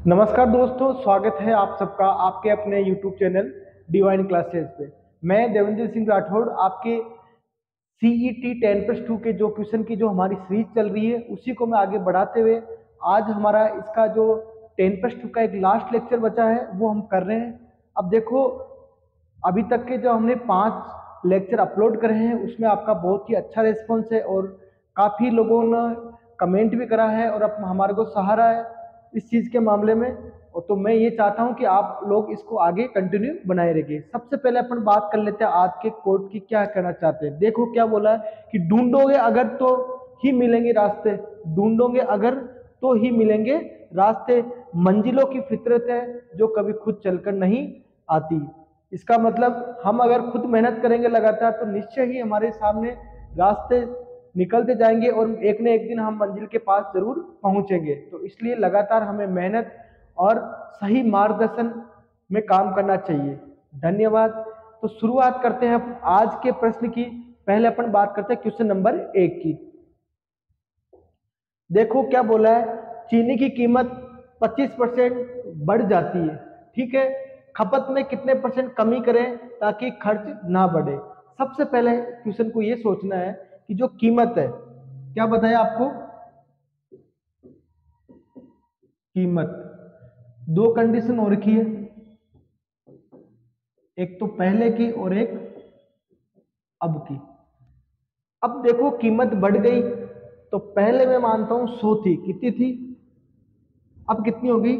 नमस्कार दोस्तों, स्वागत है आप सबका आपके अपने YouTube चैनल डिवाइन क्लासेस पे। मैं देवेंद्र सिंह राठौड़ आपके CET 10+2 के जो क्वेश्चन की जो हमारी सीरीज चल रही है उसी को मैं आगे बढ़ाते हुए आज हमारा इसका जो 10+2 का एक लास्ट लेक्चर बचा है वो हम कर रहे हैं। अब देखो, अभी तक के जो हमने 5 लेक्चर अपलोड करे हैं उसमें आपका बहुत ही अच्छा रिस्पॉन्स है और काफ़ी लोगों ने कमेंट भी करा है और अब हमारे को सहारा है इस चीज़ के मामले में। और तो मैं ये चाहता हूँ कि आप लोग इसको आगे कंटिन्यू बनाए रखिए। सबसे पहले अपन बात कर लेते हैं आज के कोट की, क्या कहना चाहते हैं। देखो क्या बोला है कि ढूंढोगे अगर तो ही मिलेंगे रास्ते, ढूंढोगे अगर तो ही मिलेंगे रास्ते, मंजिलों की फितरत है जो कभी खुद चलकर नहीं आती। इसका मतलब हम अगर खुद मेहनत करेंगे लगातार तो निश्चय ही हमारे सामने रास्ते निकलते जाएंगे और एक न एक दिन हम मंजिल के पास जरूर पहुंचेंगे। तो इसलिए लगातार हमें मेहनत और सही मार्गदर्शन में काम करना चाहिए। धन्यवाद। तो शुरुआत करते हैं आज के प्रश्न की। पहले अपन बात करते हैं क्वेश्चन नंबर 1 की। देखो क्या बोला है, चीनी की कीमत 25% बढ़ जाती है, ठीक है। खपत में कितने परसेंट कमी करें ताकि खर्च ना बढ़े। सबसे पहले क्वेश्चन को ये सोचना है कि जो कीमत है, क्या बताया आपको, कीमत दो कंडीशन हो रखी है, एक तो पहले की और एक अब की। अब देखो कीमत बढ़ गई तो पहले मैं मानता हूं 100 थी, कितनी थी, अब कितनी होगी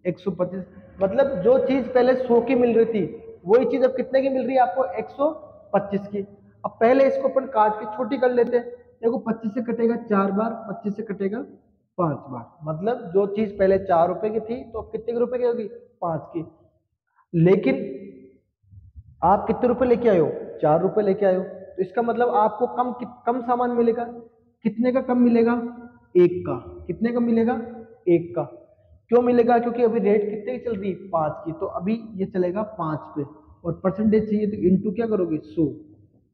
125। मतलब जो चीज पहले 100 की मिल रही थी वही चीज अब कितने की मिल रही है आपको, 125 की। अब पहले इसको अपन काट के छोटी कर लेते हैं। देखो 25 से कटेगा 4 बार, 25 से कटेगा 5 बार, मतलब जो चीज पहले 4 रुपए की थी तो अब कितने के रुपए की होगी, 5 की। लेकिन आप कितने रुपए लेके आए हो, 4 रुपए लेके आए हो, तो इसका मतलब आपको कम सामान मिलेगा। कितने का कम मिलेगा, 1 का। कितने का मिलेगा, 1 का। क्यों मिलेगा, क्योंकि अभी रेट कितने की चल रही है, 5 की, तो अभी ये चलेगा 5 पे। और परसेंटेज चाहिए तो इंटू क्या करोगे, 100।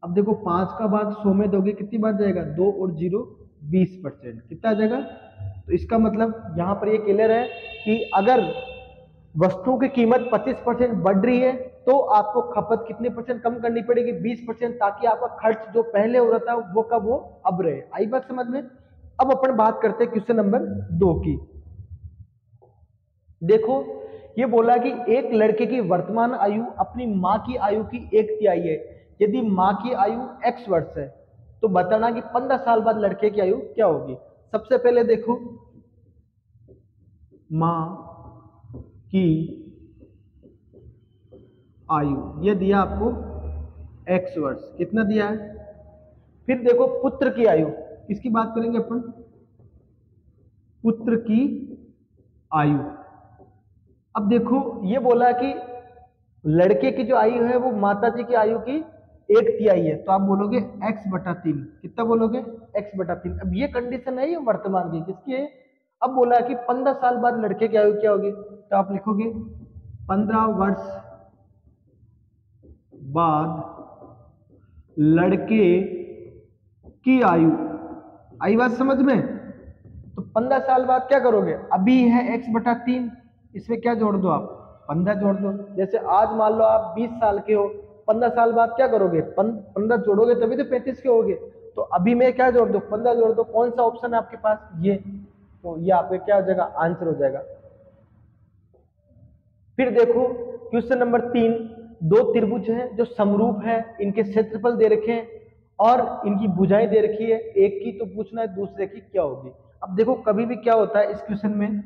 अब देखो 5 का भाग 100 में दोगे कितनी बार जाएगा, 2 और 0 20%, कितना आ जाएगा। तो इसका मतलब यहाँ पर ये क्लियर है कि अगर वस्तुओं की कीमत 25% बढ़ रही है तो आपको खपत कितने परसेंट कम करनी पड़ेगी, 20%, ताकि आपका खर्च जो पहले हो रहा था वो का वो अब रहे। आई बात समझ में। अब अपन बात करते हैं क्वेश्चन नंबर 2 की। देखो ये बोला कि एक लड़के की वर्तमान आयु अपनी मां की आयु की 1/3 है। यदि मां की आयु x वर्ष है तो बताना कि 15 साल बाद लड़के की आयु क्या होगी। सबसे पहले देखो, मां की आयु ये दिया आपको x वर्ष, कितना दिया है। फिर देखो पुत्र की आयु, किसकी बात करेंगे अपन, पुत्र की आयु। अब देखो ये बोला कि लड़के की जो आयु है वो माता जी की आयु की 1/3 है, तो आप बोलोगे x/3। कितना बोलोगे, x/3। अब ये कंडीशन है ये वर्तमान की, किसकी है। अब बोला कि 15 साल बाद लड़के की आयु क्या होगी, तो आप लिखोगे 15 वर्ष बाद लड़के की आयु। आई बात समझ में। तो 15 साल बाद क्या करोगे, अभी है x/3, इसमें क्या जोड़ दो आप, 15 जोड़ दो। जैसे आज मान लो आप 20 साल के हो, 15 साल बाद क्या करोगे, 15 जोड़ोगे तभी तो 35 के होगे। तो अभी मैं क्या जोड़ दो, 15 जोड़ दो। कौन सा ऑप्शन है आपके पास, ये। तो ये आपके क्या हो जाएगा, आंसर हो जाएगा। फिर देखो क्वेश्चन नंबर 3। दो त्रिभुज हैं जो समरूप है, इनके क्षेत्रफल दे रखे हैं और इनकी भुजाएं दे रखी है। एक की तो पूछना है, दूसरे की क्या होगी। अब देखो कभी भी क्या होता है इस क्वेश्चन में,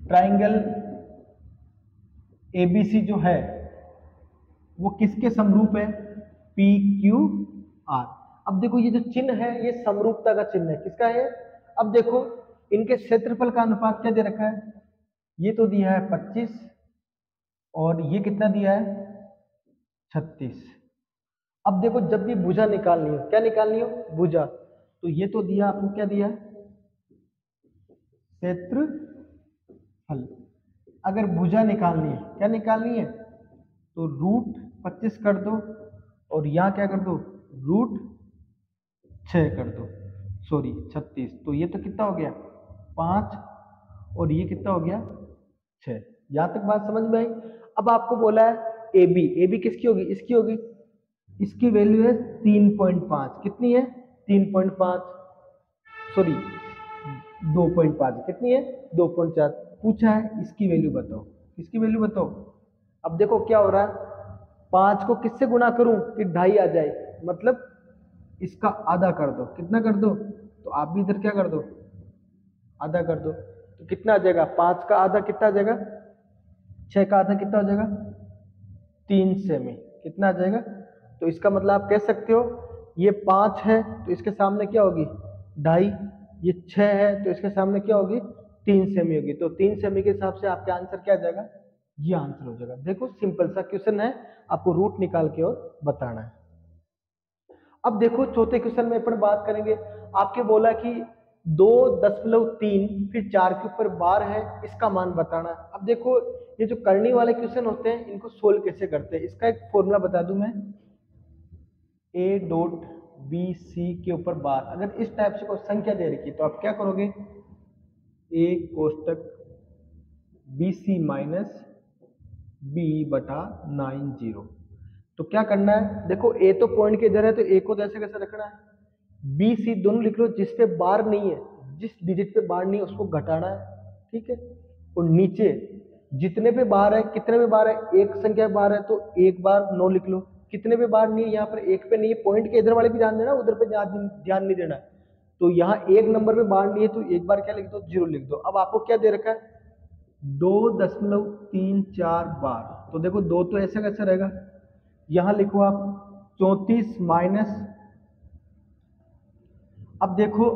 ट्राइंगल एबीसी जो है वो किसके समरूप है, पी क्यू आर। अब देखो ये जो चिन्ह है ये समरूपता का चिन्ह है, किसका है। अब देखो इनके क्षेत्रफल का अनुपात क्या दे रखा है, ये तो दिया है 25 और ये कितना दिया है 36। अब देखो जब भी भुजा निकालनी हो, क्या निकालनी हो, भुजा, तो ये तो दिया आपको, क्या दिया है, क्षेत्रफल। अगर भुजा निकालनी है, क्या निकालनी है, तो √25 कर दो और यहाँ क्या कर दो, √6 कर दो, सॉरी 36। तो ये तो कितना हो गया 5 और ये कितना हो गया 6। यहां तक बात समझ में आई। अब आपको बोला है ए बी किसकी होगी, इसकी होगी, इसकी वैल्यू है 3.5। कितनी है 3.5, सॉरी 2.5, कितनी है 2.4। पूछा है इसकी वैल्यू बताओ, इसकी वैल्यू बताओ। अब देखो क्या हो रहा है, 5 को किससे गुणा करूं कि 2.5 आ जाए, मतलब इसका आधा कर दो। कितना कर दो, तो आप भी इधर क्या कर दो, आधा कर दो। तो कितना आ जाएगा, 5 का आधा कितना आ जाएगा, 6 का आधा कितना हो जाएगा 3 सेमी। कितना आ जाएगा, तो इसका मतलब आप कह सकते हो ये 5 है तो इसके सामने क्या होगी 2.5, ये 6 है तो इसके सामने क्या होगी 3 सेमी होगी। तो 3 सेमी के हिसाब से आपका आंसर क्या आ जाएगा, ये आंसर हो जाएगा। देखो सिंपल सा क्वेश्चन है, आपको रूट निकाल के और बताना है। अब देखो चौथे क्वेश्चन में अपन बात करेंगे। आपके बोला कि 2.3 फिर 4 के ऊपर बार है, इसका मान बताना है। अब देखो ये जो करनी वाले क्वेश्चन होते हैं इनको सोल्व कैसे करते हैं, इसका एक फॉर्मूला बता दूं मैं। ए डॉट बी सी के ऊपर बार, अगर इस टाइप से कोई संख्या दे रखी है तो आप क्या करोगे, ए कोष्टक बी सी माइनस बी बटा 90। तो क्या करना है, देखो ए तो पॉइंट के इधर है तो ए को जैसे कैसे रखना है, बी सी दोनों लिख लो, जिस पे बार नहीं है, जिस डिजिट पे बार नहीं है उसको घटाना है, ठीक है। और नीचे जितने पे बार है, कितने पे बार है, एक संख्या बार है तो एक बार 9 लिख लो। कितने पे बार नहीं है, यहाँ पर एक पे नहीं है, पॉइंट के इधर वाले भी ध्यान देना, उधर पे ध्यान नहीं देना। तो यहाँ एक नंबर पे बार नहीं है तो एक बार क्या लिख दो, 0 लिख दो। अब आपको क्या दे रखा है 2.34 बार, तो देखो 2 तो ऐसा कैसा रहेगा, यहां लिखो आप 34 माइनस, अब देखो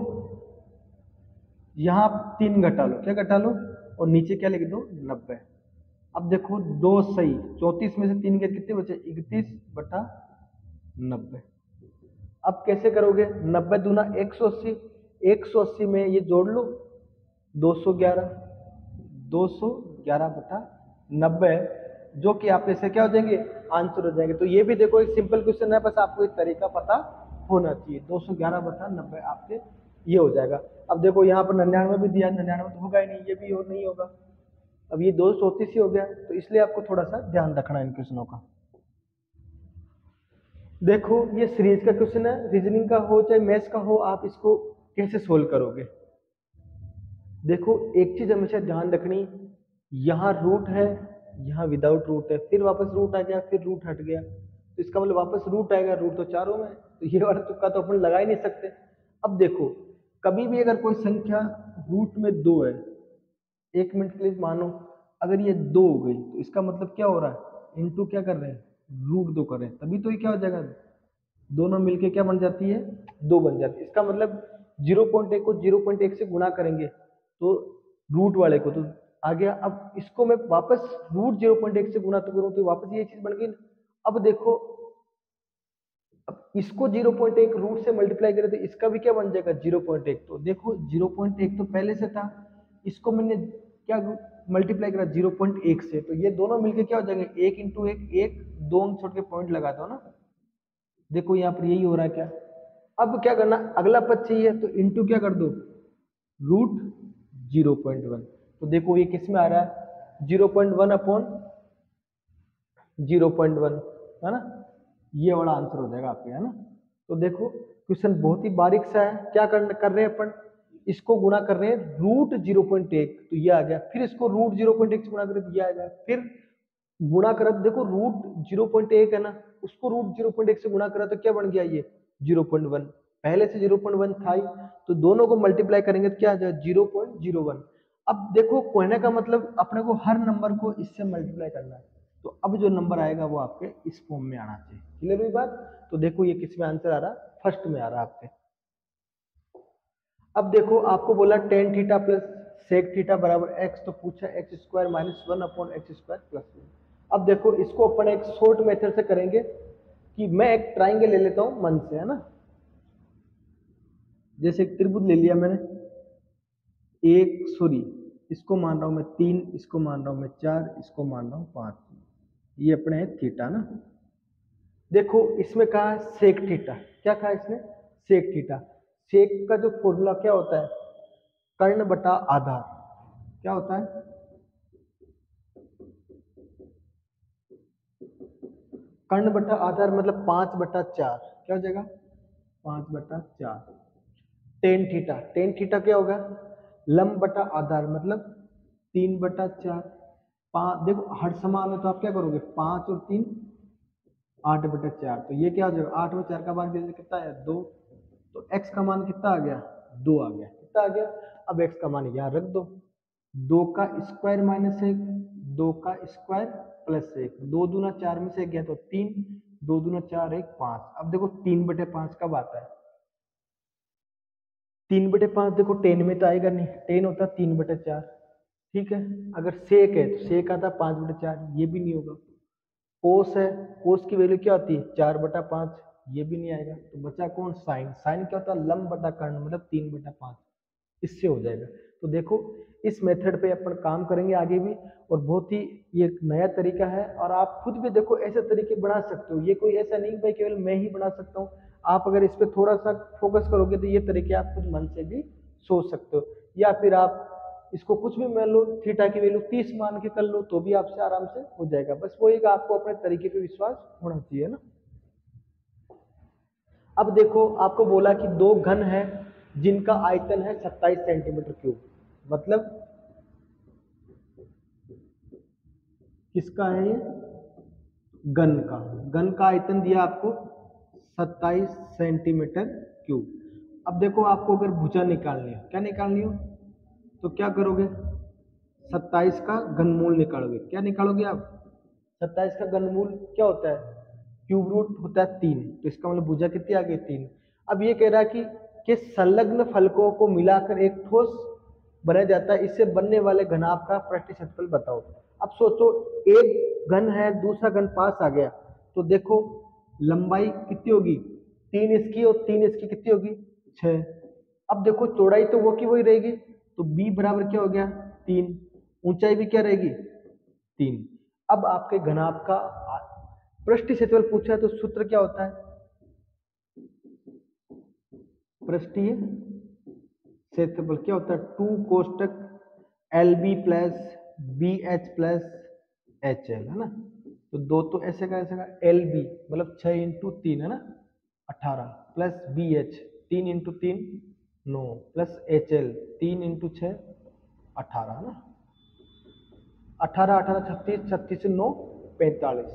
यहां 3 घटा लो, क्या घटा लो, और नीचे क्या लिख दो 90। अब देखो 2 सही, 34 में से 3 के कितने बचे 31 बटा 90। अब कैसे करोगे, 90 दूना 180, 180 में ये जोड़ लो 211, 211 बटा 90, जो कि आप ऐसे क्या हो जाएंगे आंसर हो जाएंगे। तो ये भी देखो एक सिंपल क्वेश्चन है, बस आपको एक तरीका पता होना चाहिए। 211 बटा 90 आपके ये हो जाएगा। अब देखो यहाँ पर 99 भी दिया, 99 तो होगा ही नहीं, ये भी और नहीं होगा। अब ये 234 ही हो गया, तो इसलिए आपको थोड़ा सा ध्यान रखना है इन क्वेश्चनों का। देखो ये सीरीज का क्वेश्चन है, रीजनिंग का हो चाहे मैथ्स का हो, आप इसको कैसे सोल्व करोगे। देखो एक चीज हमेशा ध्यान रखनी, यहाँ रूट है, यहाँ विदाउट रूट है, फिर वापस रूट आ गया, फिर रूट हट गया, तो इसका मतलब वापस रूट आएगा, रूट तो चारों में, तो ये वाला तुक्का तो अपन लगा ही नहीं सकते। अब देखो कभी भी अगर कोई संख्या रूट में 2 है, 1 मिनट के लिए मानो अगर ये 2 हो गई तो इसका मतलब क्या हो रहा है, इनटू क्या कर रहे हैं रूट 2 कर रहे हैं, तभी तो ये क्या हो जाएगा, दोनों मिलके क्या बन जाती है 2 बन जाती है। इसका मतलब 0.1 को 0.1 से गुणा करेंगे तो रूट वाले को तो आ गया। अब इसको मैं वापस रूट 0.1 से गुणा तो करूं तो वापस ये चीज बन गई। अब देखो अब इसको 0.1 रूट से मल्टीप्लाई करें तो इसका भी क्या बन जाएगा 0.1। तो देखो 0.1 तो पहले से था, इसको मैंने क्या मल्टीप्लाई करा 0.1 से, तो ये दोनों मिलके क्या हो जाएंगे 1 इंटू 1, 1 2 अंक छोड़ के पॉइंट लगा दो ना। देखो यहाँ पर यही हो रहा है क्या। अब क्या करना, अगला पद चाहिए तो इंटू क्या कर दो रूट 0.1। तो देखो ये किस में आ रहा है 0.1 अपॉन 0.1, है ना, ये वाला आंसर हो जाएगा आपके, है ना। तो देखो क्वेश्चन बहुत ही बारीक सा है, क्या कर रहे हैं अपन, इसको गुणा कर रहे हैं रूट 0.1 तो ये आ गया, फिर इसको रूट 0.1 से गुणा करें तो ये आ गया, फिर गुणा करा देखो रूट 0.1 है ना, उसको रूट 0.1 से गुणा करा तो क्या बन गया ये 0.1, पहले से 0.1 था ही, तो दोनों को मल्टीप्लाई करेंगे तो क्या आ जाएगा 0.01। अब देखो कहने का मतलब अपने को हर नंबर को इससे मल्टीप्लाई करना है, तो अब जो नंबर आएगा वो आपके इस फॉर्म में आना चाहिए। क्लियर हुई बात। तो देखो ये किस में आंसर आ रहा, फर्स्ट में आ रहा आपके। अब देखो आपको बोला tan theta plus sec theta बराबर एक्स, तो पूछा x square minus 1 upon x square plus 1। अब देखो इसको अपन एक शॉर्ट मेथड से करेंगे कि मैं एक ट्राइंगल ले लेता हूं मन से, है ना, जैसे एक त्रिभुज ले लिया मैंने, एक सॉरी इसको मान रहा हूं मैं 3, इसको मान रहा हूं मैं 4, इसको मान रहा हूं 5, ये अपने है थीटा ना। देखो इसमें कहा है सेक थीटा, क्या कहा इसने सेक थीटा। सेक का जो फॉर्मूला क्या होता है कर्ण बटा आधार क्या होता है? कर्ण बटा आधार मतलब 5/4 क्या हो जाएगा? 5/4 टेन थीटा। टेन थीटा क्या होगा? लंब बटा आधार मतलब 3/4। पाँच देखो हर समान है तो आप क्या करोगे? 5 और 3 8/4। तो ये क्या हो जाएगा? 8 और 4 का भाग दे कितना है? 2। तो x का मान कितना आ गया? 2 आ गया। कितना आ गया? अब x का मान यहाँ रख दो। 2 का स्क्वायर माइनस 1, 2 का स्क्वायर प्लस 1, 2 दूना 4 में से 1 गया तो 3, 2 दूना 4 1 5। अब देखो 3/5 कब आता है? 3/5 देखो 10 में तो आएगा नहीं, 10 होता है 3/4। ठीक है, अगर सेक है तो सेक आता 5/4, ये भी नहीं होगा। कोस है, कोस की वैल्यू क्या होती है? 4/5, ये भी नहीं आएगा। तो बचा कौन? साइन। साइन क्या होता है? लंब बटा कर्ण मतलब 3/5। इससे हो जाएगा। तो देखो इस मेथड पे अपन काम करेंगे आगे भी, और बहुत ही ये एक नया तरीका है, और आप खुद भी देखो ऐसे तरीके बना सकते हो। ये कोई ऐसा नहीं भाई केवल मैं ही बना सकता हूँ, आप अगर इस पे थोड़ा सा फोकस करोगे तो ये तरीके आप खुद मन से भी सोच सकते हो। या फिर आप इसको कुछ भी मान लो, थीटा की वैल्यू 30 मान के कर लो तो भी आपसे आराम से हो जाएगा। बस वही का आपको अपने तरीके पे विश्वास होना चाहिए ना। अब देखो आपको बोला कि दो घन है जिनका आयतन है 27 सेंटीमीटर क्यूब, मतलब किसका है ये? घन का। घन का आयतन दिया आपको 27 सेंटीमीटर क्यूब। अब देखो आपको अगर भुजा निकालनी है, क्या निकालनी हो तो क्या करोगे? 27 का घनमूल निकालोगे। क्या निकालोगे आप? 27 का घनमूल क्या होता है? क्यूब रूट होता है 3, तो इसका मतलब भुजा कितनी आ गई? 3। अब ये कह रहा है कि संलग्न फलकों को मिलाकर एक ठोस बना जाता है, इससे बनने वाले घनाभ का पृष्ठ क्षेत्रफल बताओ। अब सोचो एक घन है, दूसरा घन पास आ गया, तो देखो लंबाई कितनी होगी? 3 इसकी और 3 इसकी कितनी होगी? 6। अब देखो चौड़ाई तो वो की वही रहेगी, तो b बराबर क्या हो गया? 3। ऊंचाई भी क्या रहेगी? 3। अब आपके घनाभ का पृष्ठ क्षेत्रफल पूछा है तो सूत्र क्या होता है? पृष्ठीय क्षेत्रफल क्या होता है? 2 कोष्टक LB plus BH plus HL है ना। तो दो तो ऐसे का LB मतलब 6 इंटू 3 है ना 18, plus BH 3 into 3 9, plus HL 3 into 6 18 है ना। 18 18 36, 36 से 9 45,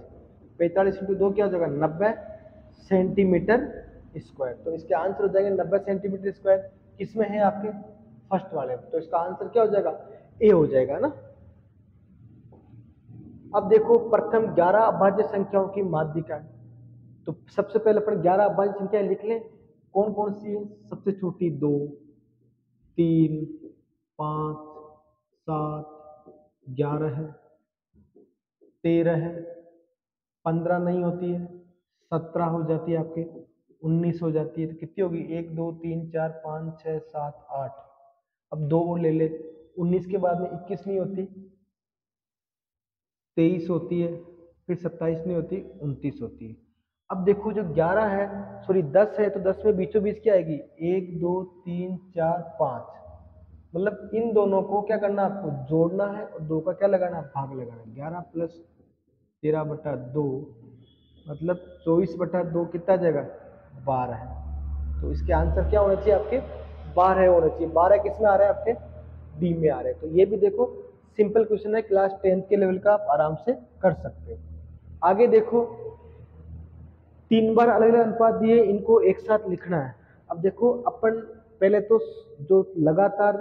45 इंटू 2 क्या हो जाएगा? 90 सेंटीमीटर स्क्वायर। तो इसके आंसर हो जाएंगे 90 सेंटीमीटर स्क्वायर। किसमें है? आपके फर्स्ट वाले में। तो इसका आंसर क्या हो जाएगा? ए हो जाएगा ना। अब देखो प्रथम 11 अभाज्य संख्याओं की माध्यिका है, तो सबसे पहले अपन 11 अभाज्य संख्याएं लिख लें। कौन कौन सी है? सबसे छोटी 2, 3, 5, 7, 11 है, 13 है, 15 नहीं होती है, 17 हो जाती है, आपके 19 हो जाती है। तो कितनी होगी? 1 2 3 4 5 6 7 8। अब दो और ले ले। 19 के बाद में 21 नहीं होती, 23 होती है, फिर 27 नहीं होती, 29 होती है। अब देखो जो 11 है, सॉरी 10 है, तो 10 में बीचों बीच क्या आएगी? 1 2 3 4 5। मतलब इन दोनों को क्या करना है? आपको जोड़ना है और 2 का क्या लगाना है? भाग लगाना है। 11 प्लस 13/2 मतलब 24/2 कितना जाएगा? 12 है। तो इसके आंसर क्या होना चाहिए आपके? 12 होना चाहिए। 12 किस में आ रहा है? आपके डी में आ रहा है। तो ये भी देखो सिंपल क्वेश्चन है, क्लास 10th के लेवल का, आप आराम से कर सकते हो। आगे देखो 3 बार अलग अलग अनुपात दिए, इनको एक साथ लिखना है। अब देखो अपन पहले तो जो लगातार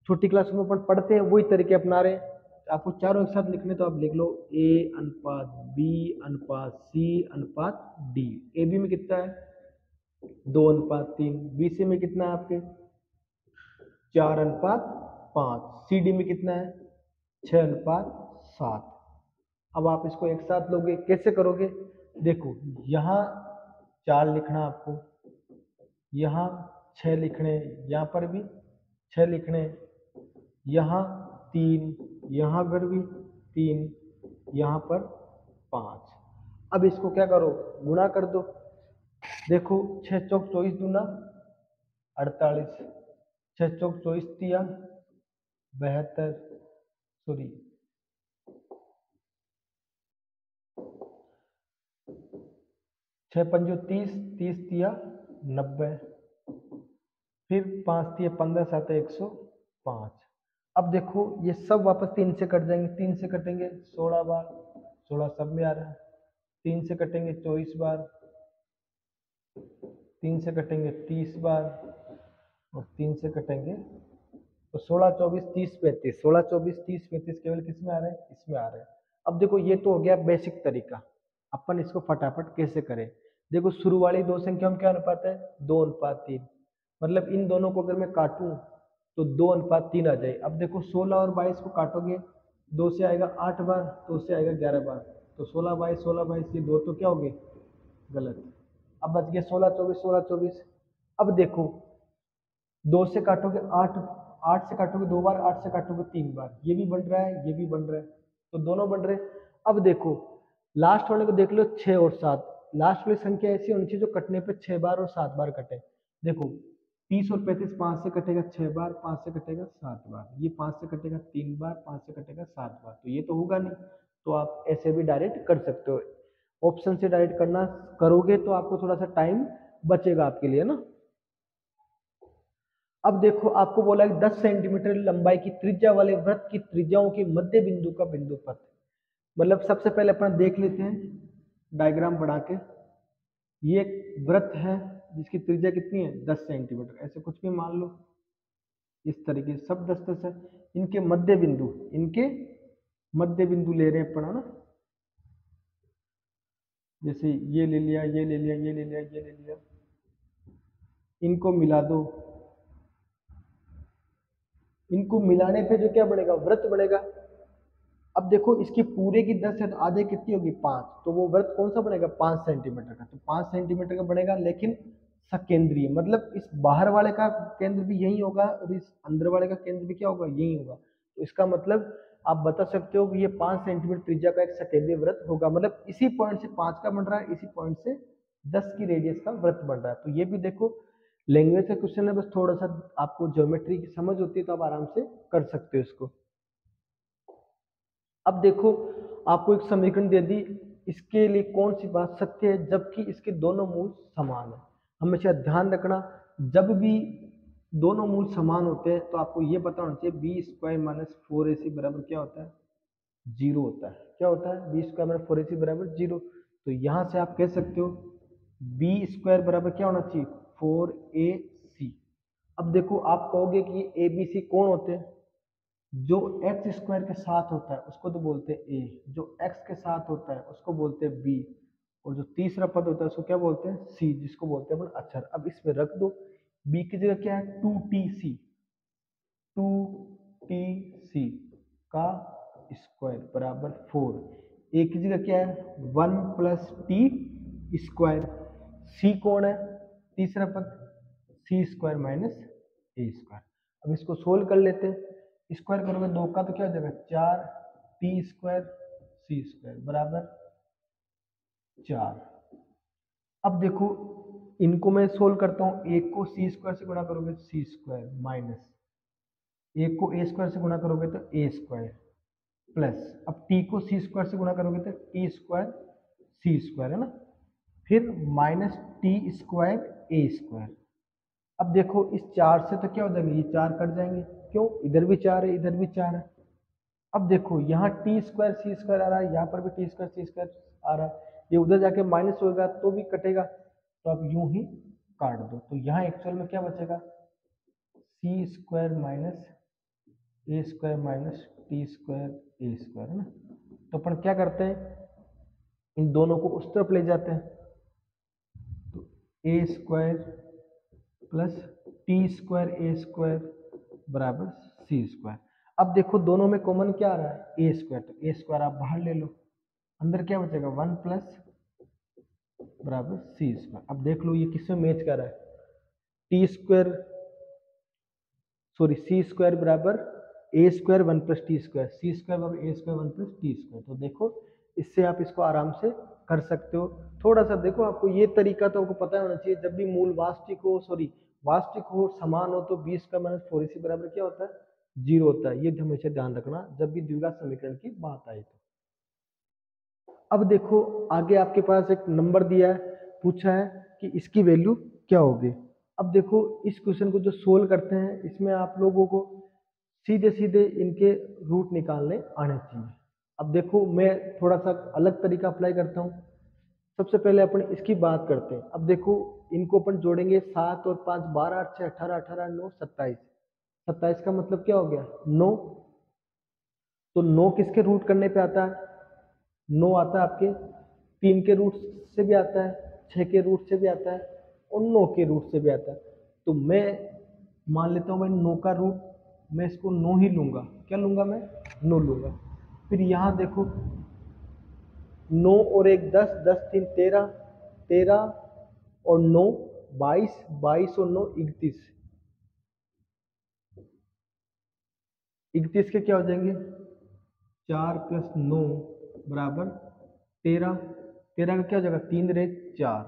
छोटी क्लास में अपन पढ़ते हैं वही तरीके अपना रहे हैं। आपको चारों एक साथ लिखने, तो आप लिख लो A अनुपात B अनुपात C अनुपात D। ए बी में कितना है? 2:3। बी सी में कितना है आपके? 4:5। सी डी में कितना है? 6:7। अब आप इसको एक साथ लोगे, कैसे करोगे? देखो यहाँ 4 लिखना आपको, यहाँ 6 लिखने, यहाँ पर भी 6 लिखने, यहाँ 3, यहाँ पर भी 3, यहाँ पर 5। अब इसको क्या करो? गुणा कर दो। देखो 6 चौक 24 दूना 48, 6 चौक 24 तिया 72, सॉरी 6 पंजो 30, 30 तिया 90, फिर 5 तिया 15, 7 105। अब देखो ये सब वापस 3 से कट जाएंगे, 3 से कटेंगे 16 बार, 16 सब में आ रहा है, 3 से कटेंगे 24 बार, 3 से कटेंगे 30 बार, और 3 से कटेंगे तो 16 24 30 35, 16 24 30 35 केवल किस में आ रहे हैं, इसमें आ रहे हैं। अब देखो ये तो हो गया बेसिक तरीका, अपन इसको फटाफट कैसे करें। देखो शुरू वाली दो संख्या में क्या अनुपात है, 2:3, मतलब इन दोनों को अगर मैं काटूं तो 2:3 आ जाए। अब देखो 16 और 22 को काटोगे, 2 से आएगा 8 बार, 2 से आएगा 11 बार, तो 16 22 16 22 ये दो तो क्या हो गए गलत। अब बच गया 16 24 16 24। अब देखो 2 से काटोगे 8, 8 से काटोगे 2 बार, 8 से काटोगे 3 बार, ये भी बन रहा है ये भी बन रहा है, तो दोनों बन रहे हैं। अब देखो लास्ट वाले को देख लो 6 और 7, लास्ट वाली संख्या ऐसी होनी चाहिए जो कटने पे 6 बार और 7 बार कटे। देखो 30 और 35 5 से कटेगा 6 बार, 5 से कटेगा 7 बार, ये 5 से कटेगा 3 बार, 5 से कटेगा 7 बार, तो ये तो होगा नहीं। तो आप ऐसे भी डायरेक्ट कर सकते हो, ऑप्शन से डायरेक्ट करना करोगे तो आपको थोड़ा सा टाइम बचेगा आपके लिए ना। अब देखो आपको बोला है 10 सेंटीमीटर लंबाई की त्रिज्या वाले वृत्त की त्रिज्याओं के मध्य बिंदु का बिंदु पथ। मतलब सबसे पहले अपन देख लेते हैं डायग्राम बना के। ये एक वृत्त है जिसकी त्रिज्या कितनी है 10 सेंटीमीटर, ऐसे कुछ भी मान लो, इस तरीके से सब 10 10 है। इनके मध्य बिंदु, इनके मध्य बिंदु ले रहे हैं अपन, है ना, जैसे ये ले लिया ये ले लिया ये ले लिया ये ले लिया, इनको मिला दो, इनको मिलाने पे जो क्या बनेगा वृत्त बनेगा। अब देखो इसकी पूरे की 10 है तो आधे कितनी होगी 5, तो वो वृत्त कौन सा बनेगा 5 सेंटीमीटर का, तो 5 सेंटीमीटर का बनेगा, लेकिन सकेंद्रीय, मतलब इस बाहर वाले का केंद्र भी यही होगा और इस अंदर वाले का केंद्र भी क्या होगा यही होगा। तो इसका मतलब आप बता सकते हो कि ये 5 सेंटीमीटर त्रिज्या का एक सकेंद्रीय वृत्त होगा, मतलब इसी पॉइंट से 5 का बन रहा है, इसी पॉइंट से 10 की रेडियस का वृत्त बन रहा है। तो ये भी देखो लैंग्वेज का क्वेश्चन है, बस थोड़ा सा आपको ज्योमेट्री की समझ होती है तो आप आराम से कर सकते हो इसको। अब देखो आपको एक समीकरण दे दी, इसके लिए कौन सी बात सत्य है जबकि इसके दोनों मूल समान है। हमेशा ध्यान रखना जब भी दोनों मूल समान होते हैं तो आपको ये पता होना चाहिए b² - 4ac बराबर क्या होता है 0 होता है। क्या होता है b² - 4ac बराबर 0। तो यहां से आप कह सकते हो b² बराबर क्या होना चाहिए 4ac। अब देखो आप कहोगे कि ये abc कौन होते हैं, जो x² के साथ होता है उसको तो बोलते हैं a, जो x के साथ होता है उसको बोलते हैं b, और जो तीसरा पद होता है उसको क्या बोलते हैं c, जिसको बोलते हैं अपन अक्षर। अब इसमें रख दो b की जगह क्या है 2tc, 2tc का स्क्वायर बराबर 4, a की जगह क्या है 1 + t², c कौन है तीसरा पद c² - a²। अब इसको सोल्व कर लेते हैं, स्क्वायर करोगे 2 का तो क्या हो जाएगा 4t² c² बराबर 4। अब देखो इनको मैं सोल्व करता हूँ, एक को c² से गुणा करोगे c² माइनस एक को a² से गुणा करोगे तो a² प्लस, अब t को c² से गुणा करोगे तो t² c² है ना, फिर -t² a²। अब देखो इस 4 से तो क्या हो जाएंगे ये 4 कट जाएंगे, क्यों इधर भी 4 है इधर भी 4 है। अब देखो यहाँ t² c² आ रहा है, यहाँ पर भी t² c² आ रहा है, ये उधर जाके माइनस होगा तो भी कटेगा, तो आप यूं ही काट दो। तो यहाँ एक्चुअल में क्या बचेगा c² - a² - t² a², है ना। तो अपन क्या करते हैं इन दोनों को उस तरफ ले जाते हैं, तो a² प्लस t² a² बराबर c²। अब देखो दोनों में कॉमन क्या आ रहा है a², तो a² आप बाहर ले लो, अंदर क्या बचेगा 1 प्लस बराबर c²। अब देख लो ये किसमें मैच कर रहा है c² बराबर a² 1 + t², c² बराबर a² 1 + t²। तो देखो इससे आप इसको आराम से कर सकते हो। थोड़ा सा देखो आपको ये तरीका तो आपको पता होना चाहिए, जब भी मूल वास्तविक हो वास्तविक हो समान हो तो 20 का माइनस 4 इसी बराबर क्या होता है, 0 होता है। ये हमेशा ध्यान रखना जब भी द्विघात समीकरण की बात आए तो। अब देखो आगे आपके पास एक नंबर दिया है, पूछा है कि इसकी वैल्यू क्या होगी। अब देखो इस क्वेश्चन को जो सोल्व करते हैं इसमें आप लोगों को सीधे सीधे इनके रूट निकालने आने चाहिए। अब देखो मैं थोड़ा सा अलग तरीका अप्लाई करता हूँ। सबसे पहले अपन इसकी बात करते हैं। अब देखो इनको अपन जोड़ेंगे, 7 और 5 12 8 6 18 18 9 27। 27 का मतलब क्या हो गया 9। तो 9 किसके रूट करने पे आता है, 9 आता है आपके 3 के रूट से भी आता है, 6 के रूट से भी आता है और 9 के रूट से भी आता है। तो मैं मान लेता हूँ भाई 9 का रूट, मैं इसको 9 ही लूंगा। क्या लूंगा मैं, 9 लूंगा। फिर यहाँ देखो 9 और 1 10, 10 3 13, 13 और 9 22, 22 और 9 31। 31 के क्या हो जाएंगे, 4 + 9 बराबर 13। 13 का क्या हो जाएगा, 3 × 4।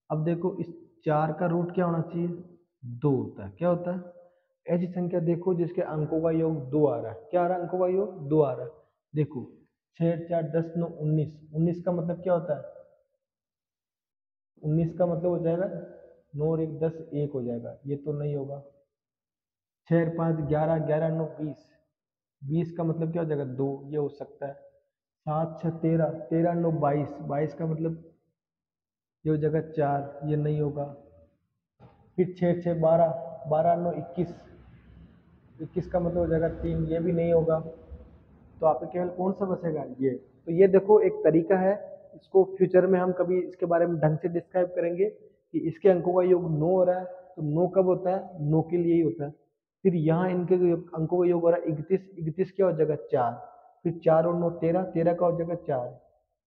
अब देखो इस 4 का रूट क्या होना चाहिए, 2 होता है। क्या होता है, ऐसी संख्या देखो जिसके अंकों का योग 2 आ रहा है। क्या आ रहा है, अंकों का योग 2 आ रहा है। देखो 6 4 10 9 19। 19 का मतलब क्या होता है, 19 का मतलब हो जाएगा 9 और 1 10, 1 हो जाएगा। ये तो नहीं होगा। 6 और 5 11, 11 9 20। 20 का मतलब क्या हो जाएगा 2, ये हो सकता है। 7 6 13, 13 9 22। 22 का मतलब ये हो जाएगा 4, ये नहीं होगा। फिर 6 6 12, 12 9 21। 21 का मतलब हो जाएगा 3, ये भी नहीं होगा। तो आपके केवल कौन सा बचेगा, ये। तो ये देखो एक तरीका है, इसको फ्यूचर में हम कभी इसके बारे में ढंग से डिस्क्राइब करेंगे कि इसके अंकों का योग 9 हो रहा है। तो 9 कब होता है, 9 के लिए ही होता है। फिर यहाँ इनके अंकों का योग हो रहा है 31। 31 क्या हो जाएगा 4। फिर 4 और 9 13, 13 का हो जाएगा 4,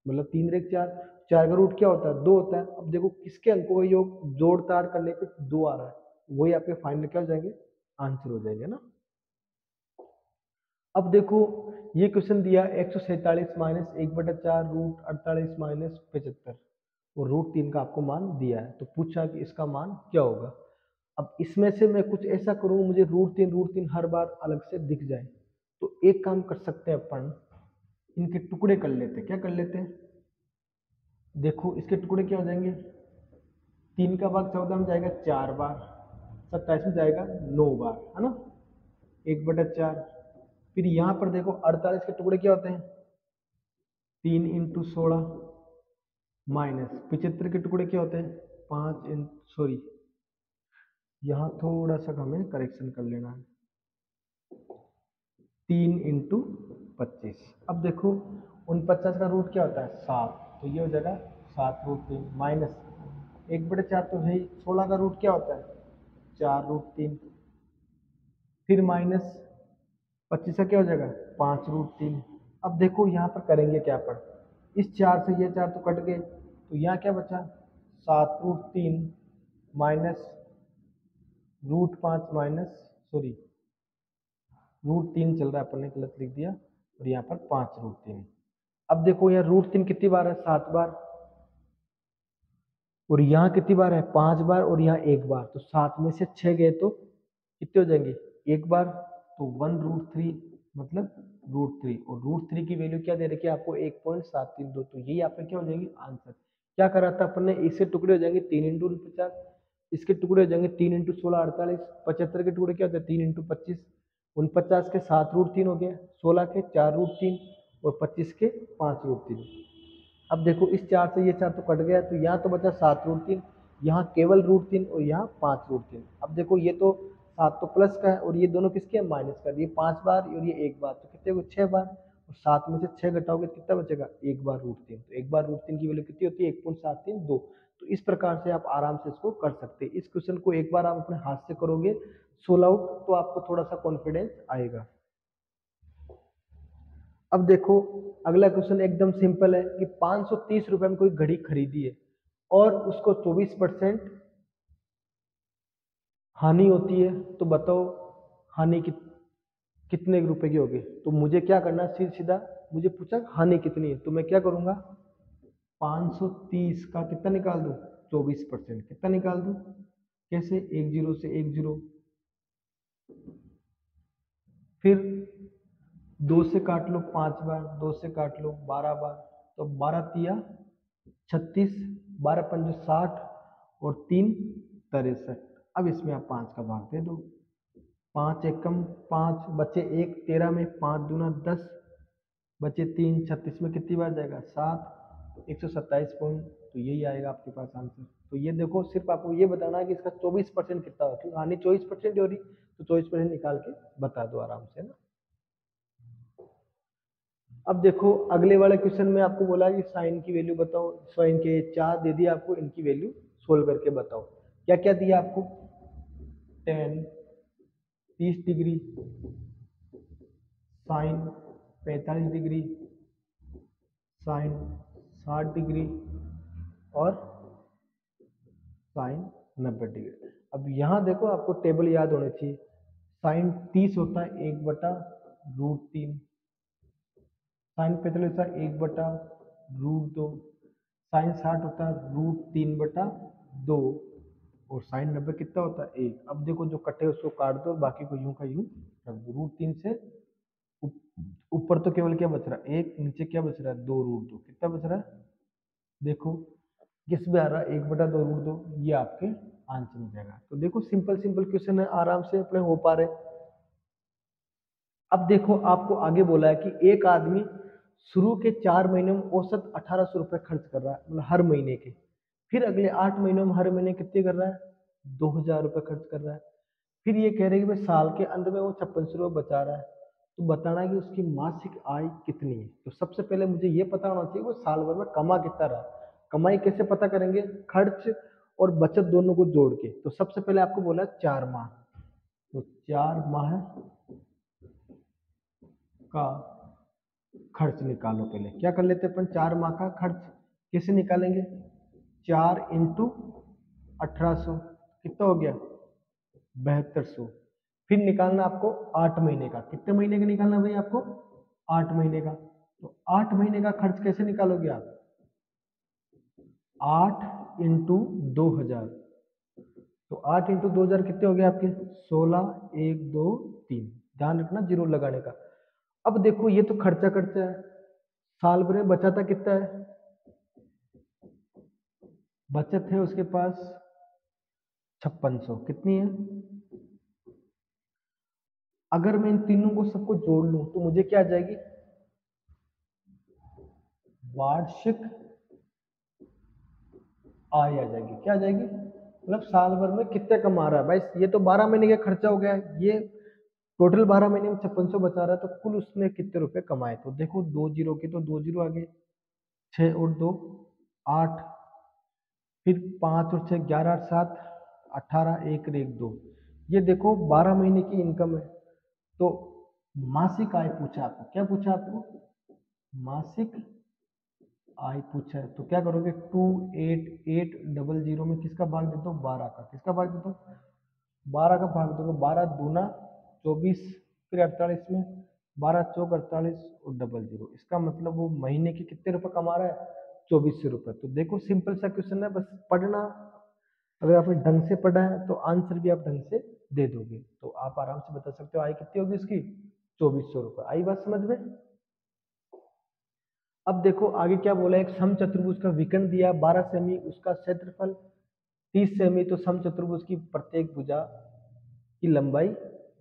मतलब 3 × 4। 4 का रूट क्या होता है, 2 होता है। अब देखो किसके अंकों का योग जोड़ ताड़ करने पे 2 आ रहा है, वही आपके फाइनल क्या हो जाएंगे, आंसर हो जाएंगे ना। अब देखो ये क्वेश्चन दिया 147 - 1/4 √48 - 75 और √3 का आपको मान दिया है। तो पूछा कि इसका मान क्या होगा। अब इसमें से मैं कुछ ऐसा करूँ मुझे √3 हर बार अलग से दिख जाए। तो एक काम कर सकते हैं अपन, इनके टुकड़े कर लेते हैं। क्या कर लेते हैं, देखो इसके टुकड़े क्या हो जाएंगे, 3 का भाग 14 में जाएगा 4 बार, 27 में जाएगा 9 बार, है ना, 1/4। फिर यहाँ पर देखो 48 के टुकड़े क्या होते हैं, 3 × 16 माइनस 75 के टुकड़े क्या होते हैं, 5 सॉरी यहाँ थोड़ा सा हमें करेक्शन कर लेना है, 3 × 25। अब देखो 49 का रूट क्या होता है 7, तो ये हो जाएगा 7√3 माइनस 1/4 तो है ही। 16 का रूट क्या होता है 4√3। फिर माइनस 25 का क्या हो जाएगा 5√3। अब देखो यहाँ पर करेंगे क्या अपन, इस 4 से ये 4 तो कट गए, तो यहाँ क्या बचा 7√3 माइनस √5 माइनस सॉरी √3 चल रहा है, अपन ने गलत लिख दिया, और यहाँ पर 5√3। अब देखो यहाँ √3 कितनी बार है 7 बार, और यहाँ कितनी बार है 5 बार, और यहाँ 1 बार। तो 7 में से 6 गए तो कितने हो जाएंगे 1 बार, तो 1√3 मतलब √3। और √3 की वैल्यू क्या दे रखी है आपको 1.732। तो यही आपका क्या हो जाएंगे आंसर। क्या करा था अपन ने, इसके टुकड़े हो जाएंगे 3 × 49, इसके टुकड़े हो जाएंगे 3 × 16 48, 75 के टुकड़े क्या होते हैं 3 × 25, 49 के 7√3 हो गया, 16 के 4√3 और 25 के 5√3। अब देखो इस 4 से ये 4 तो कट गया, तो यहाँ तो बचा 7√3, यहाँ केवल √3 और यहाँ 5√3। अब देखो ये तो 7 तो प्लस का है और ये दोनों किसके हैं माइनस का, ये 5 बार और ये 1 बार, तो कितने को 6 बार, और 7 में से 6 घटाओगे तो कितना बचेगा 1 बार √3। तो 1 बार √3 की वैल्यू कितनी होती है 1.732। तो इस प्रकार से आप आराम से इसको कर सकते हैं। इस क्वेश्चन को एक बार आप अपने हाथ से करोगे सोल्व आउट, तो आपको थोड़ा सा कॉन्फिडेंस आएगा। अब देखो अगला क्वेश्चन एकदम सिंपल है कि 530 रुपए में कोई घड़ी खरीदी है और उसको 24% हानि होती है, तो बताओ हानि कितने रुपए की होगी। तो मुझे क्या करना है, सीधा मुझे पूछा हानि कितनी है, तो मैं क्या करूंगा 530 का कितना निकाल दूं 24%, कितना निकाल दूं कैसे, 1 0 से 1 0, फिर 2 से काट लो 5 बार, 2 से काट लो 12 बार, तो 12 तिया 36, 12 पंजे 60 और 3 63। अब इसमें आप 5 का भाग दे दो, 5 एकम 5, बचे 1, 13 में 5 दूना 10, बचे 3, 36 में कितनी बार जाएगा 7, 127 पॉइंट, तो यही आएगा आपके पास आंसर। तो ये देखो, सिर्फ आपको ये बताना है कि इसका 24% कितना होगा, क्योंकि हानि 24% हो रही, तो 24% निकाल के बता दो आराम से ना। अब देखो अगले वाले क्वेश्चन में आपको बोला कि साइन की वैल्यू बताओ, साइन के 4 दे दिया आपको, इनकी वैल्यू सोल्व करके बताओ। क्या क्या दिया आपको, tan 30 degree, sine 45 degree, sine 60 degree और साइन 90 डिग्री। अब यहाँ देखो आपको टेबल याद होने चाहिए। साइन 30 होता है 1/√3, साइन 45 होता है 1/√2, साइन 60 होता है √3/2 और साइन 90 कितना होता है 1। अब देखो जो कटे उसको काट दो, बाकी को यूं का यूं रख दो। √3 से ऊपर तो केवल क्या बच रहा है 1, नीचे क्या बच रहा है 2√2, कितना बच रहा है देखो, किस में आ रहा है 1/2√2, ये आपके आंसर में जाएगा। तो देखो सिंपल सिंपल क्वेश्चन है, आराम से अपने हो पा रहे। अब देखो आपको आगे बोला है कि एक आदमी शुरू के 4 महीने में औसत 1800 रुपये खर्च कर रहा है, मतलब हर महीने के, फिर अगले 8 महीनों में हर महीने कितने कर रहा है 2000 रुपये खर्च कर रहा है, फिर ये कह रहे हैं कि भाई साल के अंत में वो 5600 रुपये बचा रहा है, तो बताना है कि उसकी मासिक आय कितनी है। तो सबसे पहले मुझे ये पता होना चाहिए वो साल भर में कमा कितना रहा। कमाई कैसे पता करेंगे, खर्च और बचत दोनों को जोड़ के। तो सबसे पहले आपको बोला 4 माह, तो 4 माह का खर्च निकालो। पहले क्या कर लेते हैं अपन, 4 माह का खर्च कैसे निकालेंगे, 4 × 1800 कितना हो गया 7200। फिर निकालना आपको 8 महीने का, कितने महीने का निकालना भाई आपको 8 महीने का। तो 8 महीने का खर्च कैसे निकालोगे आप, 8 × 2000, तो 8 × 2000 कितने हो गए आपके 16, 1 2 3, ध्यान रखना जीरो लगाने का। अब देखो ये तो खर्चा खर्चा है, साल भर में बचाता कितना है, बचत है उसके पास 5600, कितनी है। अगर मैं इन तीनों को सबको जोड़ लूं तो मुझे क्या आ जाएगी, वार्षिक आय आ जाएगी। क्या आ जाएगी, मतलब साल भर में कितने कमा रहा है भाई। ये तो 12 महीने का खर्चा हो गया, ये टोटल 12 महीने में 5600 बचा रहा है, तो कुल उसने कितने रुपए कमाए। तो देखो 2 जीरो के तो 2 जीरो आ गए, 6 और 2 8, फिर 5 और 6 11 और 7 18, 1 और 1 2, ये देखो 12 महीने की इनकम है। तो मासिक आय पूछा आपको, क्या पूछा आपको, मासिक आय पूछा है। तो क्या करोगे, 28800 में किसका भाग देते हो 12 का, किसका भाग देते हो 12 का भाग दोगे, 12 दूना 24, फिर 48 में 12 चौक 48 और 00, इसका मतलब वो महीने के कितने रुपए कमा रहा है 2400 रुपये। तो देखो सिंपल सा क्वेश्चन है, बस पढ़ना, अगर आपने ढंग से पढ़ा है तो आंसर भी आप ढंग से दे दोगे। तो आप आराम से बता सकते हो आय कितनी होगी इसकी 2400 रुपये। आई बात समझ में। अब देखो आगे क्या बोला, एक समचतुर्भुज का विकर्ण दिया 12 सेमी, उसका क्षेत्रफल 30 सेमी, तो समचतुर्भुज की प्रत्येक भुजा की लंबाई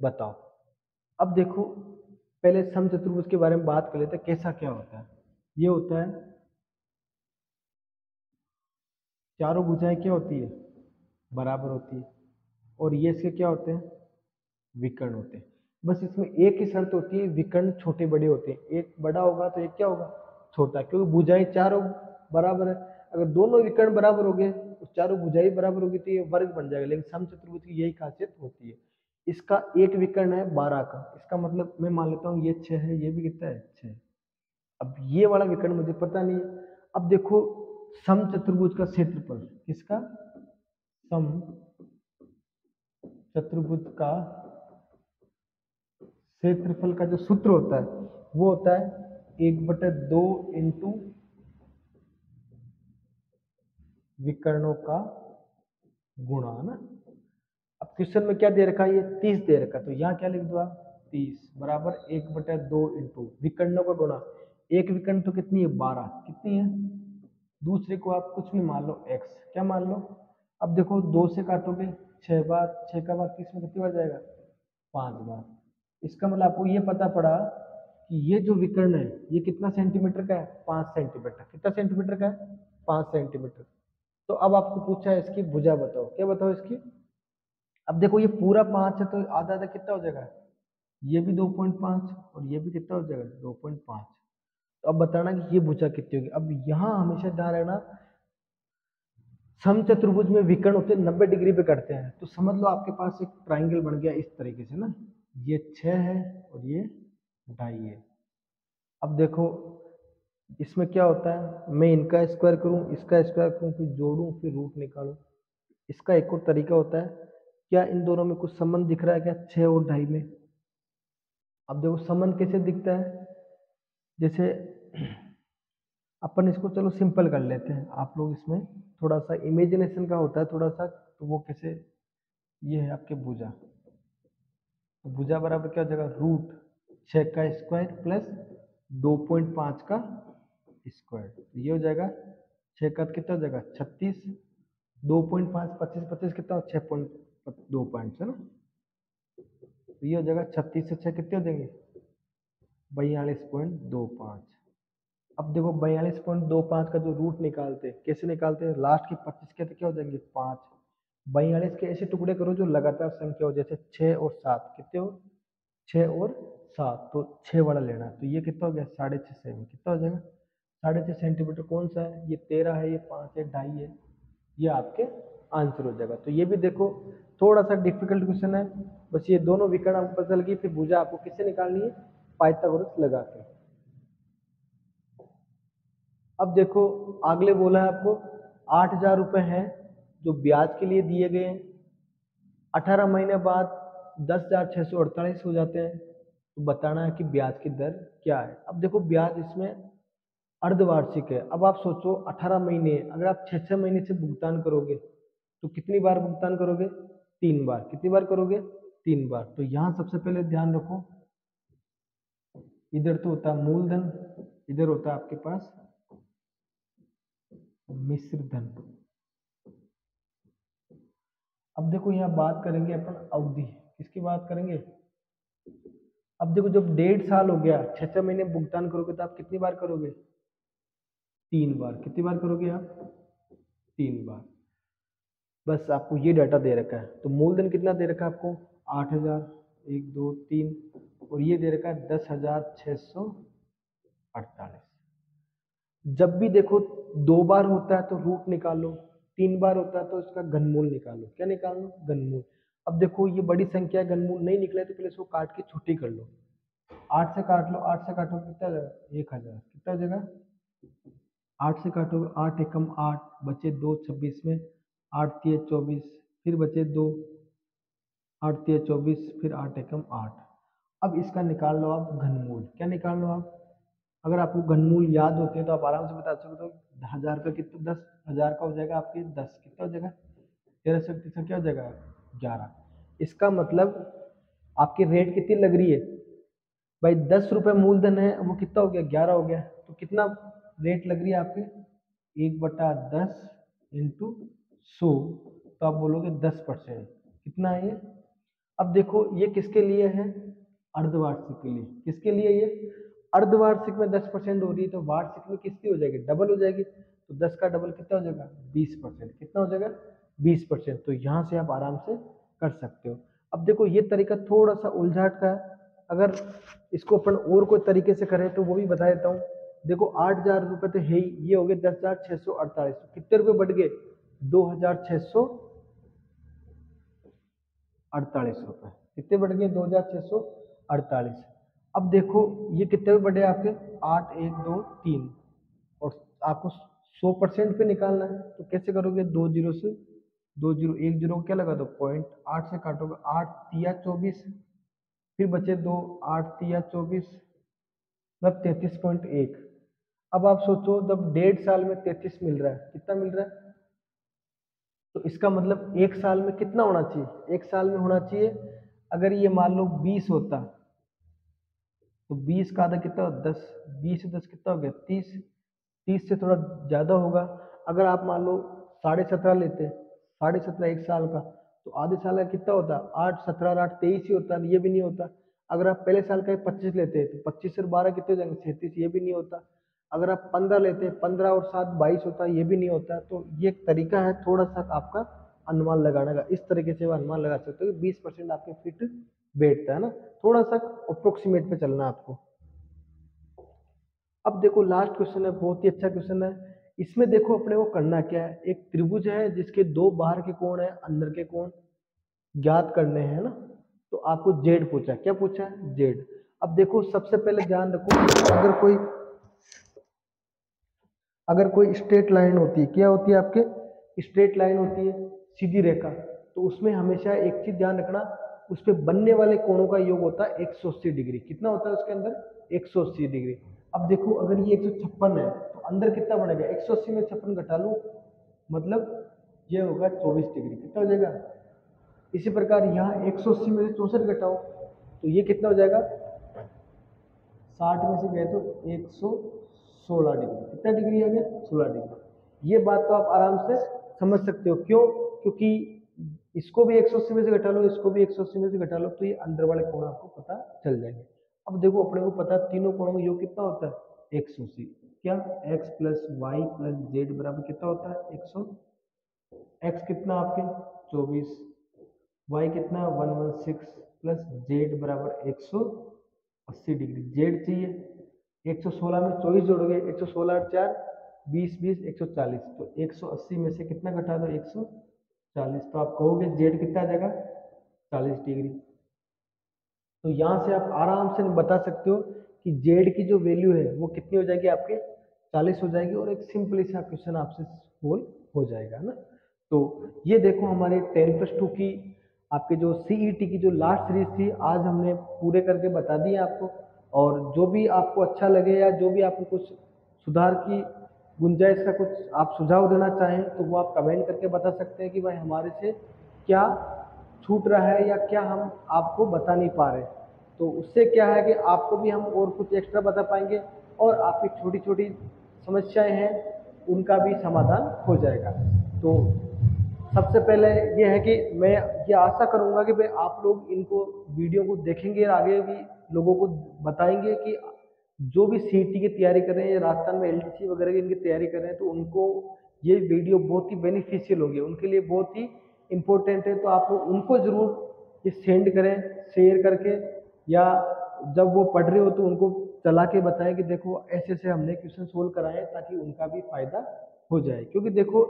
बताओ। अब देखो पहले समचतुर्भुज के बारे में बात कर लेते हैं, कैसा क्या होता है। ये होता है चारों भुजाएं क्या होती है बराबर होती है, और ये इसके क्या होते हैं विकर्ण होते हैं। बस इसमें एक ही शर्त होती है, विकर्ण छोटे बड़े होते हैं, एक बड़ा होगा तो एक क्या होगा छोटा, क्योंकि भुजाएं चारों बराबर है। अगर दोनों विकर्ण बराबर हो गए, चारों भुजाएं बराबर होगी तो ये वर्ग बन जाएगा। लेकिन समचतुर्भुज की यही खासियत होती है। इसका एक विकर्ण है 12 का, इसका मतलब मैं मान लेता हूँ ये 6 है, ये भी कितना है 6। अब ये वाला विकर्ण मुझे पता नहीं है। अब देखो समचतुर्भुज का क्षेत्रफल, किसका सम चतुर्भुज का क्षेत्रफल का जो सूत्र होता है वो होता है 1/2 इंटू विकर्णों का गुणा, है ना। क्वेश्चन में क्या दे रखा है, ये 30 दे रखा है, तो यहाँ क्या लिख दो आप, 30 बराबर 1/2 इंटू विकर्णों का गुणा, एक विकर्ण तो कितनी है 12, कितनी है, दूसरे को आप कुछ भी मान लो x, क्या मान लो। अब देखो 2 से काटोगे 6 बार, 6 का भाग 30 में कितनी बार जाएगा, 5 बार। इसका मतलब आपको ये पता पड़ा कि ये जो विकर्ण है ये कितना सेंटीमीटर का है, 5 सेंटीमीटर। कितना सेंटीमीटर का है, 5 सेंटीमीटर। तो अब आपको पूछा है इसकी भुजा बताओ, क्या बताओ इसकी। अब देखो ये पूरा 5 है तो आधा आधा कितना हो जाएगा, ये भी 2.5 और ये भी कितना हो जाएगा 2.5। तो अब बताना कि ये भुजा कितनी होगी। अब यहाँ हमेशा ध्यान रखना, समचतुर्भुज में विकर्ण होते 90 डिग्री पे करते हैं, तो समझ लो आपके पास एक ट्राइंगल बन गया इस तरीके से ना, ये 6 है और ये 2.5 है। अब देखो इसमें क्या होता है, मैं इनका स्क्वायर करूं, इसका स्क्वायर करूं, फिर जोड़ूं, फिर रूट निकालूं। इसका एक और तरीका होता है, क्या इन दोनों में कुछ संबंध दिख रहा है क्या, 6 और 2.5 में। अब देखो संबंध कैसे दिखता है, जैसे अपन इसको चलो सिंपल कर लेते हैं, आप लोग इसमें थोड़ा सा इमेजिनेशन का होता है थोड़ा सा, तो वो कैसे, ये है आपके भुजा, तो भुजा बराबर क्या हो जाएगा, रूट 6 का स्क्वायर प्लस 2.5 का स्क्वायर, तो ये हो जाएगा 6 का कितना हो जाएगा 36, 2.5 25 25 कितना हो 6.2 पॉइंट है ना, तो ये हो जाएगा 36 से 6 कितने हो जाएंगे 42.25। अब देखो 42.25 का जो रूट निकालते हैं, कैसे निकालते हैं, लास्ट के 25 के तो क्या हो जाएंगे 5, 42 के ऐसे टुकड़े करो जो लगातार संख्या हो, जैसे 6 और 7 कितने हो, 6 और 7, तो 6 वाला लेना, तो ये कितना हो गया 6.5 सेमी, कितना हो जाएगा 6.5 सेंटीमीटर। कौन सा है, ये 13 है, ये 5 है, 2.5 है, ये आपके आंसर हो जाएगा। तो ये भी देखो थोड़ा सा डिफिकल्ट क्वेश्चन है, बस ये दोनों विकर्ण आपको पता लगी, फिर भुजा आपको किससे निकालनी है, पाइथागोरस लगा के। अब देखो अगले बोला है आपको 8,000 रुपये हैं जो ब्याज के लिए दिए गए हैं, 18 महीने बाद 10,648 हो जाते हैं, तो बताना है कि ब्याज की दर क्या है। अब देखो ब्याज इसमें अर्धवार्षिक है, अब आप सोचो 18 महीने, अगर आप 6 महीने से भुगतान करोगे तो कितनी बार भुगतान करोगे, 3 बार। कितनी बार करोगे, 3 बार। तो यहाँ सबसे पहले ध्यान रखो, इधर तो होता है मूलधन, इधर होता है आपके पास मिश्र धन। अब देखो यहाँ बात करेंगे अपन अवधि, किसकी बात करेंगे। अब देखो जब 1.5 साल हो गया, 6 महीने भुगतान करोगे तो आप कितनी बार करोगे, 3 बार। कितनी बार करोगे आप, 3 बार। बस आपको ये डाटा दे रखा है, तो मूलधन कितना दे रखा है आपको 8,000, 1 2 3, और ये दे रखा है 10,648। जब भी देखो 2 बार होता है तो रूट निकालो, 3 बार होता है तो इसका घनमूल निकालो। क्या निकालना, घनमूल। अब देखो ये बड़ी संख्या घनमूल नहीं निकले तो पहले इसको काट के छोटी कर लो, 8 से काट लो, 8 से काटो कितना जाएगा 1,000, कितना जाएगा 8 से काटोगे, 8 एकम 8, बचे 2 26 में, 8 तिया 24, फिर बचे 2, 8 तिया 24, फिर 8 एकम 8। अब इसका निकाल लो आप घनमूल। क्या निकाल लो आप, अगर आपको घनमूल याद होते हैं तो आप आराम से बता सकते हो, 1000 का कितना, 10,000 का हो जाएगा आपके 10, कितना हो जाएगा 13 से क्या हो जाएगा 11। इसका मतलब आपकी रेट कितनी लग रही है भाई, 10 रुपये मूलधन है, वो कितना हो गया 11 हो गया, तो कितना रेट लग रही है आपके 1/10 इंटू 100, तो आप बोलोगे 10%, कितना है ये। अब देखो ये किसके लिए है, अर्धवार्षिक के लिए। किसके लिए ये, अर्धवार्षिक में 10% हो रही है, तो वार्षिक में किसकी हो जाएगी, डबल हो जाएगी, तो 10 का डबल कितना हो जाएगा 20%, कितना हो जाएगा 20%। तो यहाँ से आप आराम से कर सकते हो। अब देखो ये तरीका थोड़ा सा उलझाट का है, अगर इसको अपन और कोई तरीके से करें तो वो भी बता देता हूँ। देखो 8,000 रुपये तो है ही, ये हो गए 10,648, कितने रुपए बढ़ गए 2,648 रुपए, कितने बढ़ गए 2,648। अब देखो ये कितने बढ़े आपके 8 1 2 3, और आपको 100% पे निकालना है, तो कैसे करोगे, 2 जीरो से 2 जीरो 1 जीरो क्या लगा दो पॉइंट, 8 से काटोगे, 8 तिया 24, फिर बचे 2, 8 तिया 24, मतलब 33.1। अब आप सोचो जब 1.5 साल में 33 मिल रहा है, कितना मिल रहा है तो इसका मतलब एक साल में कितना होना चाहिए, एक साल में होना चाहिए, अगर ये मान लो 20 होता तो 20 का आधा कितना होता 10, 20 से 10 कितना हो गया 30, 30 से थोड़ा ज़्यादा होगा। अगर आप मान लो 17.5 लेते, 17.5 एक साल का, तो आधे साल का कितना होता 8, 17 8 23 ही होता, ये भी नहीं होता। अगर आप पहले साल का 25 लेते तो 25 से 12 कितने हो जाएंगे 37, ये भी नहीं होता। अगर आप 15 लेते 15 और 7 22 होता, ये भी नहीं होता। तो ये एक तरीका है थोड़ा सा आपका अनुमान लगाने का, इस तरीके से वो अनुमान लगा सकते हो कि 20% आपके फिट बैठता है ना, थोड़ा सा अप्रोक्सीमेट पे चलना आपको। अब देखो लास्ट क्वेश्चन है, बहुत ही अच्छा क्वेश्चन है। इसमें देखो अपने को करना क्या है, एक त्रिभुज है जिसके 2 बाहर के कोण है, अंदर के कोण ज्ञात करने हैं ना। तो आपको जेड पूछा है, क्या पूछा है जेड। अब देखो सबसे पहले ध्यान रखो, अगर कोई स्ट्रेट लाइन होती है, क्या होती है आपके स्ट्रेट लाइन होती है सीधी रेखा, तो उसमें हमेशा एक चीज ध्यान रखना, उस पे बनने वाले कोणों का योग होता है 180 डिग्री। कितना होता है उसके अंदर 180 डिग्री। अब देखो अगर ये 156 है तो अंदर कितना बनेगा, 180 में 56 घटा लो, मतलब ये होगा 24 डिग्री। कितना हो जाएगा। इसी प्रकार यहाँ 180 में से 64 घटाओ तो ये कितना हो जाएगा, 60 में से गए तो 116 डिग्री। कितना डिग्री आ गया 16 डिग्री। ये बात तो आप आराम से समझ सकते हो, क्यों, क्योंकि इसको भी 180 में से घटा लो, इसको भी 180 में से घटा लो, तो ये अंदर वाले कोण आपको पता चल जाएंगे। अब देखो अपने को पता है तीनों कोणों में योग कितना होता है 180, क्या x plus y plus z बराबर कितना होता है 100, x कितना आपके 24, y कितना 116 प्लस जेड बराबर 180 डिग्री। जेड चाहिए 116 में 24 जोड़ोगे, 116 और 4 20 20 140, तो 180 में से कितना घटा दो 140, तो आप कहोगे जेड कितना आ जाएगा 40 डिग्री। तो यहाँ से आप आराम से बता सकते हो कि जेड की जो वैल्यू है वो कितनी हो जाएगी आपके 40 हो जाएगी, और एक सिंपल सा क्वेश्चन आपसे सोल्व हो जाएगा ना। तो ये देखो हमारे 10+2 की आपके जो सीईटी की जो लास्ट सीरीज थी, आज हमने पूरे करके बता दिए आपको। और जो भी आपको अच्छा लगे या जो भी आपको कुछ सुधार की गुंजाइश का कुछ आप सुझाव देना चाहें तो वो आप कमेंट करके बता सकते हैं कि भाई हमारे से क्या छूट रहा है या क्या हम आपको बता नहीं पा रहे। तो उससे क्या है कि आपको भी हम और कुछ एक्स्ट्रा बता पाएंगे, और आपकी छोटी छोटी समस्याएं हैं उनका भी समाधान हो जाएगा। तो सबसे पहले ये है कि मैं ये आशा करूंगा कि भाई आप लोग इनको वीडियो को देखेंगे और आगे भी लोगों को बताएंगे कि जो भी सीईटी की तैयारी कर रहे हैं या राजस्थान में एलडीसी वगैरह की इनकी तैयारी कर रहे हैं, तो उनको ये वीडियो बहुत ही बेनिफिशियल होगी, उनके लिए बहुत ही इम्पोर्टेंट है। तो आप लोग उनको ज़रूर ये सेंड करें शेयर करके, या जब वो पढ़ रहे हो तो उनको चला के बताएं कि देखो ऐसे ऐसे हमने क्वेश्चन सोल्व कराए, ताकि उनका भी फायदा हो जाए। क्योंकि देखो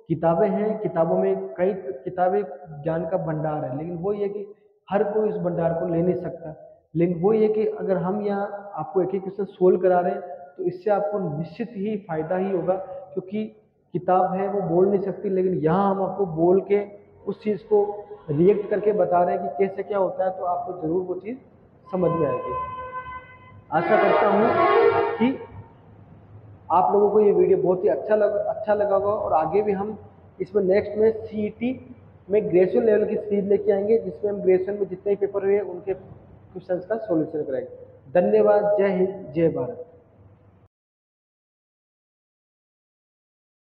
किताबें हैं, किताबों में कई किताबें ज्ञान का भंडार है, लेकिन वो ये कि हर कोई इस भंडार को ले नहीं सकता। लेकिन वो ये कि अगर हम यहाँ आपको एक एक क्वेश्चन सोल्व करा रहे हैं तो इससे आपको निश्चित ही फायदा ही होगा, क्योंकि किताब है वो बोल नहीं सकती, लेकिन यहाँ हम आपको बोल के उस चीज़ को रिएक्ट करके बता रहे हैं कि कैसे क्या होता है, तो आपको ज़रूर वो चीज़ समझ में आएगी। आशा करता हूँ कि आप लोगों को ये वीडियो बहुत ही अच्छा लगा होगा, और आगे भी हम इसमें नेक्स्ट में सीईटी में ग्रेजुएशन लेवल की सीरीज लेके आएंगे, जिसमें हम ग्रेजुएशन में जितने पेपर हुए उनके क्वेश्चंस का सॉल्यूशन कराएंगे। धन्यवाद, जय हिंद, जय भारत।